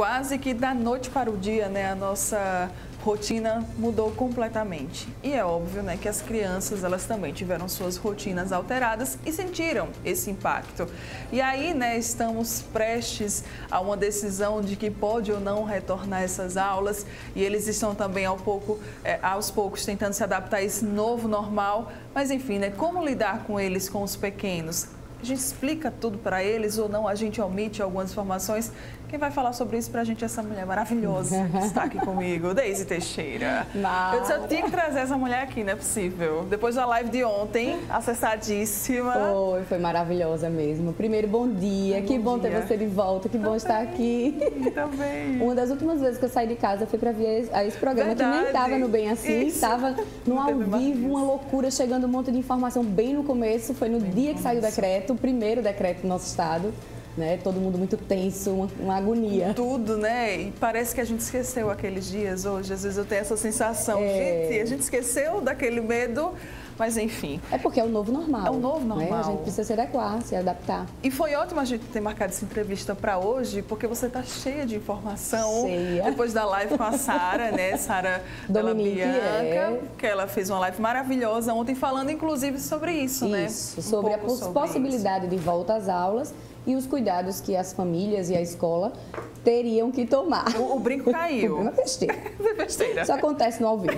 Quase que da noite para o dia, né, a nossa rotina mudou completamente. E é óbvio, né, que as crianças, elas também tiveram suas rotinas alteradas e sentiram esse impacto. E aí, né, estamos prestes a uma decisão de que pode ou não retornar essas aulas, e eles estão também aos poucos tentando se adaptar a esse novo normal. Mas enfim, né, como lidar com eles, com os pequenos? A gente explica tudo para eles ou não? A gente omite algumas informações? Quem vai falar sobre isso para a gente é essa mulher maravilhosa que está aqui comigo, Deise Teixeira. Eu tinha que trazer essa mulher aqui, não é possível. Depois da live de ontem, acessadíssima. Foi maravilhosa mesmo. Primeiro, bom dia. Que bom ter você de volta, que bom estar aqui. Também. Uma das últimas vezes que eu saí de casa foi para ver esse programa, que nem estava no Bem Assim, estava no ao vivo, uma loucura, chegando um monte de informação bem no começo. Foi no dia que saiu o decreto, o primeiro decreto do nosso estado. Né? Todo mundo muito tenso, uma agonia. Tudo, né? E parece que a gente esqueceu aqueles dias hoje. Às vezes eu tenho essa sensação. Gente, a gente esqueceu daquele medo, mas enfim. É porque é o novo normal. É o novo normal. Né? A gente precisa se adequar, se adaptar. E foi ótimo a gente ter marcado essa entrevista para hoje, porque você está cheia de informação. Cheia. Depois da live com a Sara, né? Sara Bianca, que ela fez uma live maravilhosa ontem, falando inclusive sobre isso, né? Isso, sobre a possibilidade de volta às aulas e os cuidados que as famílias e a escola teriam que tomar. O brinco caiu. Uma besteira. Besteira. Isso acontece no ao vivo.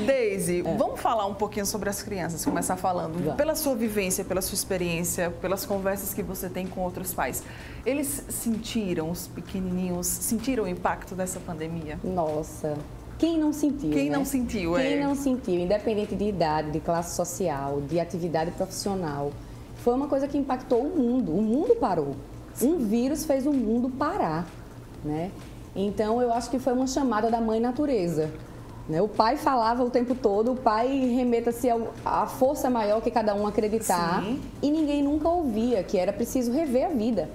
Deise, vamos falar um pouquinho sobre as crianças, começar falando. Pela sua vivência, pela sua experiência, pelas conversas que você tem com outros pais, eles sentiram, os pequenininhos, sentiram o impacto dessa pandemia? Nossa, quem não sentiu, Quem não sentiu, Quem não sentiu, independente de idade, de classe social, de atividade profissional, foi uma coisa que impactou o mundo parou. Um vírus fez o mundo parar, né? Então, eu acho que foi uma chamada da mãe natureza. Né? O pai falava o tempo todo, o pai remeta-se à força maior que cada um acreditar. Sim. E ninguém nunca ouvia que era preciso rever a vida.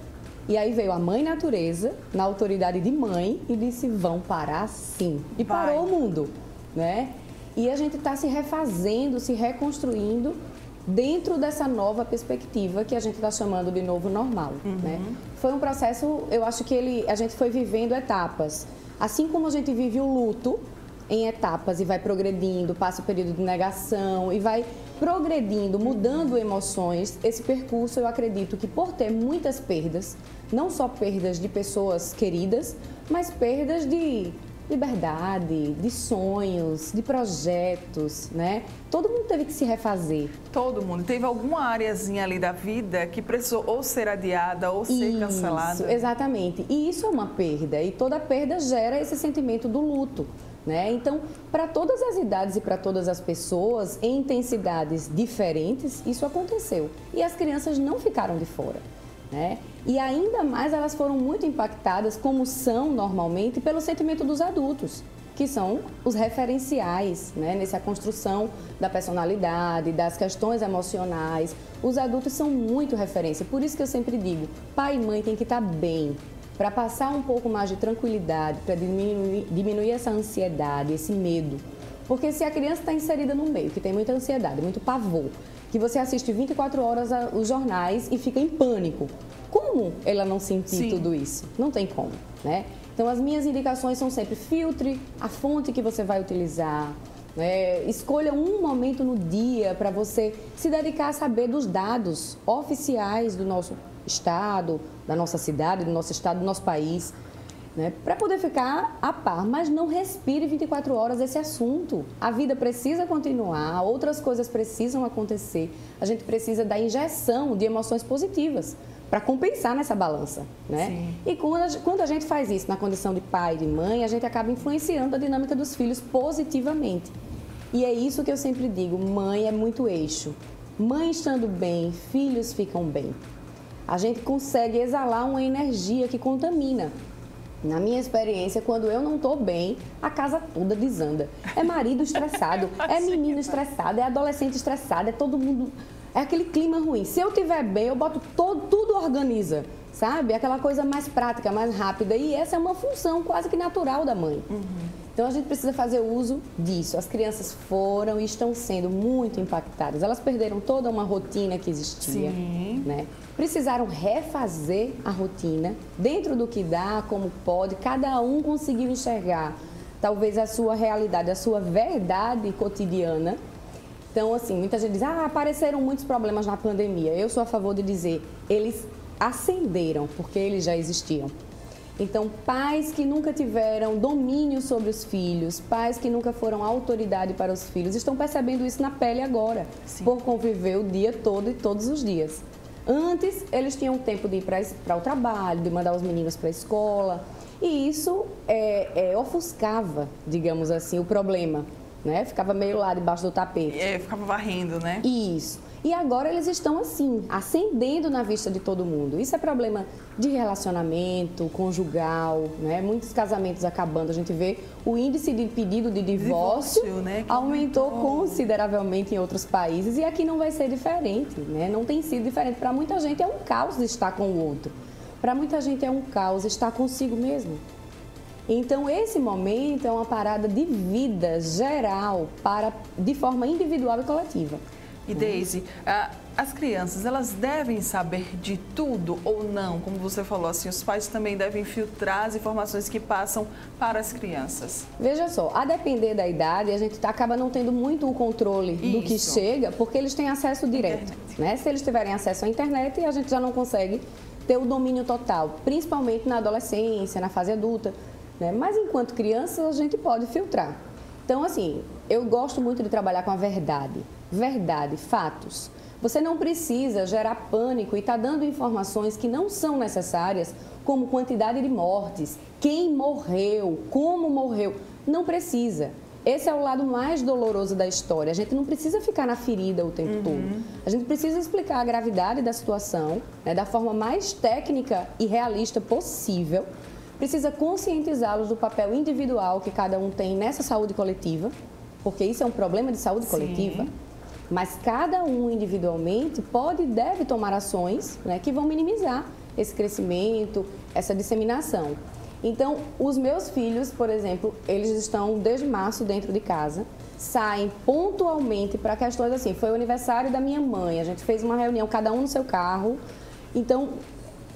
E aí veio a mãe natureza, na autoridade de mãe, e disse, vão parar sim. E parou o mundo, né? E a gente está se refazendo, se reconstruindo dentro dessa nova perspectiva que a gente está chamando de novo normal, né? Foi um processo, eu acho que a gente foi vivendo etapas. Assim como a gente vive o luto em etapas e vai progredindo, passa o período de negação e vai progredindo, mudando emoções, esse percurso eu acredito que por ter muitas perdas, não só perdas de pessoas queridas, mas perdas de liberdade, de sonhos, de projetos, né? Todo mundo teve que se refazer. Todo mundo. Teve alguma areazinha ali da vida que precisou ou ser adiada ou ser cancelada? Exatamente. E isso é uma perda. E toda perda gera esse sentimento do luto, né? Então, para todas as idades e para todas as pessoas, em intensidades diferentes, isso aconteceu. E as crianças não ficaram de fora, né? E ainda mais elas foram muito impactadas, como são normalmente, pelo sentimento dos adultos, que são os referenciais, né, nessa construção da personalidade, das questões emocionais. Os adultos são muito referência, por isso que eu sempre digo, pai e mãe tem que estar bem, para passar um pouco mais de tranquilidade, para diminuir essa ansiedade, esse medo. Porque se a criança está inserida no meio, que tem muita ansiedade, muito pavor, que você assiste 24 horas os jornais e fica em pânico, como ela não sentir tudo isso? Não tem como, né? Então, as minhas indicações são sempre filtre a fonte que você vai utilizar, né? Escolha um momento no dia para você se dedicar a saber dos dados oficiais do nosso estado, da nossa cidade, do nosso estado, do nosso país, né? Para poder ficar a par, mas não respire 24 horas esse assunto. A vida precisa continuar, outras coisas precisam acontecer. A gente precisa da injeção de emoções positivas para compensar nessa balança, né? Sim. E quando a gente faz isso na condição de pai e de mãe, a gente acaba influenciando a dinâmica dos filhos positivamente. E é isso que eu sempre digo, mãe é muito eixo. Mãe estando bem, filhos ficam bem. A gente consegue exalar uma energia que contamina. Na minha experiência, quando eu não estou bem, a casa toda desanda. É marido estressado, é menino estressado, é adolescente estressado, é todo mundo... É aquele clima ruim. Se eu estiver bem, eu boto tudo organiza, sabe? Aquela coisa mais prática, mais rápida. E essa é uma função quase que natural da mãe. Então a gente precisa fazer uso disso. As crianças foram e estão sendo muito impactadas. Elas perderam toda uma rotina que existia, né? Precisaram refazer a rotina dentro do que dá, como pode. Cada um conseguiu enxergar talvez a sua realidade, a sua verdade cotidiana. Então, assim, muita gente diz, apareceram muitos problemas na pandemia. Eu sou a favor de dizer, eles ascenderam, porque eles já existiam. Então, pais que nunca tiveram domínio sobre os filhos, pais que nunca foram autoridade para os filhos, estão percebendo isso na pele agora, por conviver o dia todo e todos os dias. Antes, eles tinham tempo de ir para o trabalho, de mandar os meninos para a escola, e isso ofuscava, digamos assim, o problema, né? Ficava meio lá debaixo do tapete. Ficava varrendo, né? Isso. E agora eles estão assim, ascendendo na vista de todo mundo. Isso é problema de relacionamento, conjugal, né? Muitos casamentos acabando. A gente vê o índice de pedido de divórcio né? aumentou consideravelmente em outros países e aqui não vai ser diferente, né? Não tem sido diferente. Para muita gente é um caos estar com o outro. Para muita gente é um caos estar consigo mesmo. Então, esse momento é uma parada de vida geral, de forma individual e coletiva. E Deise, as crianças, elas devem saber de tudo ou não? Como você falou, assim, os pais também devem filtrar as informações que passam para as crianças. Veja só, a depender da idade, a gente acaba não tendo muito o controle do que chega, porque eles têm acesso direto, né? Se eles tiverem acesso à internet, a gente já não consegue ter o domínio total, principalmente na adolescência, na fase adulta, né? Mas enquanto criança, a gente pode filtrar. Então, assim, eu gosto muito de trabalhar com a verdade. Verdade, fatos. Você não precisa gerar pânico e estar dando informações que não são necessárias, como quantidade de mortes, quem morreu, como morreu. Não precisa. Esse é o lado mais doloroso da história. A gente não precisa ficar na ferida o tempo todo. A gente precisa explicar a gravidade da situação, né, da forma mais técnica e realista possível. Precisa conscientizá-los do papel individual que cada um tem nessa saúde coletiva, porque isso é um problema de saúde coletiva. Mas cada um individualmente pode e deve tomar ações, né, que vão minimizar esse crescimento, essa disseminação. Então, os meus filhos, por exemplo, eles estão desde março dentro de casa, saem pontualmente para questões assim, foi o aniversário da minha mãe, a gente fez uma reunião, cada um no seu carro, então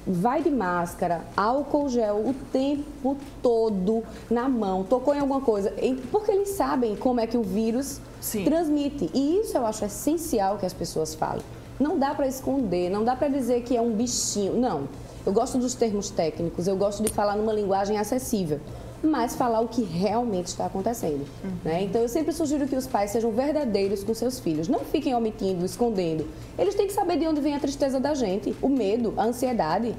vai de máscara, álcool gel o tempo todo na mão, tocou em alguma coisa, porque eles sabem como é que o vírus transmite. E isso eu acho essencial que as pessoas falem. Não dá para esconder, não dá para dizer que é um bichinho, não. Eu gosto dos termos técnicos, eu gosto de falar numa linguagem acessível, mas falar o que realmente está acontecendo. Né? Então, eu sempre sugiro que os pais sejam verdadeiros com seus filhos. Não fiquem omitindo, escondendo. Eles têm que saber de onde vem a tristeza da gente, o medo, a ansiedade.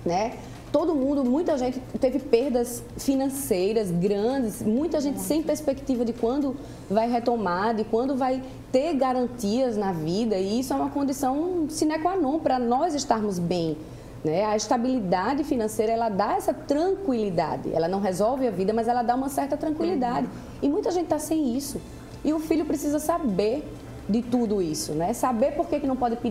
Né? Todo mundo, muita gente teve perdas financeiras grandes, muita gente sem perspectiva de quando vai retomar, de quando vai ter garantias na vida. E isso é uma condição sine qua non para nós estarmos bem. Né? A estabilidade financeira, ela dá essa tranquilidade. Ela não resolve a vida, mas ela dá uma certa tranquilidade. E muita gente está sem isso. E o filho precisa saber de tudo isso, né? Saber por que não pode pedir